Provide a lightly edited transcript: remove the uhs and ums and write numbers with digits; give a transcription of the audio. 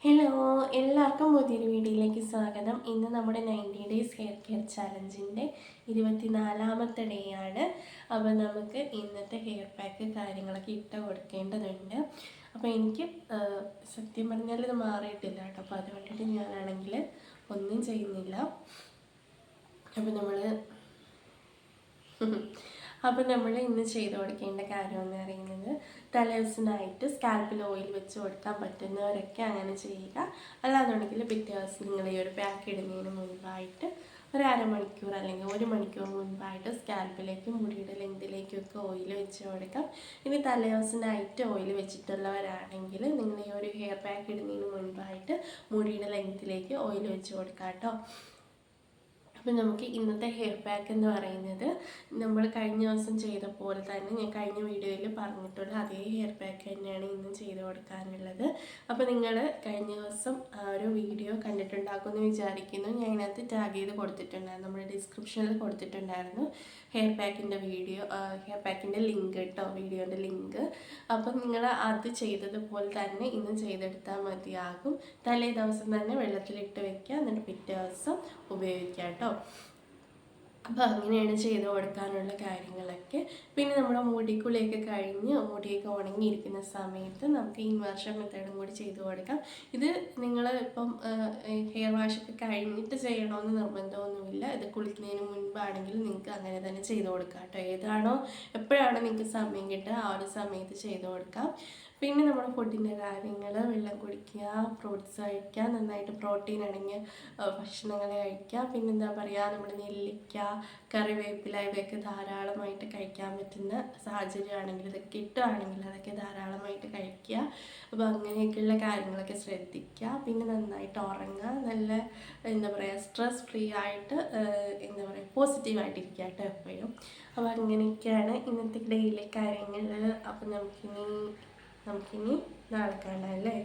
Hello, എല്ലാവർക്കും പുതിയൊരു വീഡിയോയിലേക്ക് സ്വാഗതം. ഇന്ന് നമ്മുടെ 90 ഡേയ്സ് ഹെയർ കെയർ ചലഞ്ചിൻ്റെ 24ാമത്തെ ഡേ ആണ്. അപ്പോൾ നമുക്ക് ഇന്നത്തെ ഹെയർ പാക്ക് കാര്യങ്ങളൊക്കെ ഇട്ട് കൊടുക്കേണ്ടതുണ്ട്. അപ്പോൾ എനിക്ക് സത്യം പറഞ്ഞാൽ ഇത് മാറിയിട്ടില്ല കേട്ടോ. അപ്പോൾ അതുകൊണ്ടിട്ട് ഞാനാണെങ്കിൽ ഒന്നും ചെയ്യുന്നില്ല. അപ്പോൾ നമ്മൾ ഇന്ന് ചെയ്ത് കൊടുക്കേണ്ട കാര്യം എന്ന് പറയുന്നത്, തലേദിവസമായിട്ട് സ്കാൽപ്പിൽ ഓയിൽ വെച്ച് കൊടുക്കാൻ പറ്റുന്നവരൊക്കെ അങ്ങനെ ചെയ്യുക. അല്ലാന്നുണ്ടെങ്കിൽ പിറ്റേ ദിവസം നിങ്ങൾ ഈ ഒരു പാക്ക് ഇടുന്നതിന് മുൻപായിട്ട് ഒരു അരമണിക്കൂർ അല്ലെങ്കിൽ 1 മണിക്കൂർ മുൻപായിട്ട് സ്കാൽപ്പിലേക്ക് മുടിയുടെ ലെങ്തിലേക്കൊക്കെ ഓയിൽ വെച്ച് കൊടുക്കാം. ഇനി തലേദിവസമായിട്ട് ഓയിൽ വെച്ചിട്ടുള്ളവരാണെങ്കിൽ നിങ്ങൾ ഈ ഒരു ഹെയർ പാക്ക് ഇടുന്നതിന് മുൻപായിട്ട് മുടിയുടെ ലെങ്തിലേക്ക് ഓയിൽ വെച്ച് കൊടുക്കാം കേട്ടോ. അപ്പോൾ നമുക്ക് ഇന്നത്തെ ഹെയർ പാക്ക് എന്ന് പറയുന്നത് നമ്മൾ കഴിഞ്ഞ ദിവസം ചെയ്ത പോലെ തന്നെ ഞാൻ കഴിഞ്ഞ വീഡിയോയിൽ പറഞ്ഞിട്ടുള്ള അതേ ഹെയർ പാക്ക് തന്നെയാണ് ഇന്നും ചെയ്ത് കൊടുക്കാനുള്ളത്. അപ്പോൾ നിങ്ങൾ കഴിഞ്ഞ ദിവസം ഒരു വീഡിയോ കണ്ടിട്ടുണ്ടാക്കുമെന്ന് വിചാരിക്കുന്നു. ഞാൻ ഇതിനകത്ത് ടാഗ് ചെയ്ത് കൊടുത്തിട്ടുണ്ടായിരുന്നു, നമ്മുടെ ഡിസ്ക്രിപ്ഷനിൽ കൊടുത്തിട്ടുണ്ടായിരുന്നു ഹെയർ പാക്കിൻ്റെ ഹെയർ പാക്കിൻ്റെ ലിങ്ക് കേട്ടോ, വീഡിയോൻ്റെ ലിങ്ക്. അപ്പം നിങ്ങൾ അത് ചെയ്തതുപോലെ തന്നെ ഇന്ന് ചെയ്തെടുത്താൽ മതിയാകും. തലേ ദിവസം തന്നെ വെള്ളത്തിലിട്ട് വെക്കുക, എന്നിട്ട് പിറ്റേ ദിവസം ഉപയോഗിക്കുക കേട്ടോ. അപ്പോൾ അങ്ങനെയാണ് ചെയ്ത് കൊടുക്കാനുള്ള കാര്യങ്ങളൊക്കെ. പിന്നെ നമ്മുടെ മുടിക്കുള്ളിയൊക്കെ കഴിഞ്ഞ് മുടിയൊക്കെ ഉണങ്ങിയിരിക്കുന്ന സമയത്ത് നമുക്ക് ഇൻവേർഷൻ മെത്തേഡും കൂടി ചെയ്ത് കൊടുക്കാം. ഇത് നിങ്ങൾ ഇപ്പം ഹെയർ വാഷൊക്കെ കഴിഞ്ഞിട്ട് ചെയ്യണമെന്ന് നിർബന്ധമൊന്നുമില്ല. ഇത് കുളിക്കുന്നതിന് മുൻപാണെങ്കിൽ നിങ്ങൾക്ക് അങ്ങനെ തന്നെ ചെയ്ത് കൊടുക്കാം കേട്ടോ. ഏതാണോ എപ്പോഴാണോ നിങ്ങൾക്ക് സമയം കിട്ടുക ആ ഒരു സമയത്ത് ചെയ്ത് കൊടുക്കാം. പിന്നെ നമ്മുടെ ഫുഡിൻ്റെ കാര്യങ്ങൾ, വെള്ളം കുടിക്കുക, ഫ്രൂട്ട്സ് കഴിക്കുക, നന്നായിട്ട് പ്രോട്ടീൻ അടങ്ങിയ ഭക്ഷണങ്ങൾ കഴിക്കുക. പിന്നെന്താ പറയുക, നമ്മുടെ നെല്ലിക്ക, കറിവേപ്പില ഇവയൊക്കെ ധാരാളമായിട്ട് കഴിക്കാൻ പറ്റുന്ന സാഹചര്യമാണെങ്കിൽ, ഇതൊക്കെ കിട്ടുകയാണെങ്കിൽ അതൊക്കെ ധാരാളമായിട്ട് കഴിക്കുക. അപ്പോൾ അങ്ങനെയൊക്കെയുള്ള കാര്യങ്ങളൊക്കെ ശ്രദ്ധിക്കുക. പിന്നെ നന്നായിട്ട് ഉറങ്ങുക, നല്ല എന്താ പറയുക സ്ട്രെസ് ഫ്രീ ആയിട്ട് എന്താ പറയുക പോസിറ്റീവായിട്ടിരിക്കുക കേട്ടോ എപ്പോഴും. അപ്പോൾ അങ്ങനെയൊക്കെയാണ് ഇന്നത്തെ ഡെയിലി കാര്യങ്ങൾ. അപ്പോൾ നമുക്കിനി നാളെ കാണാം അല്ലേ.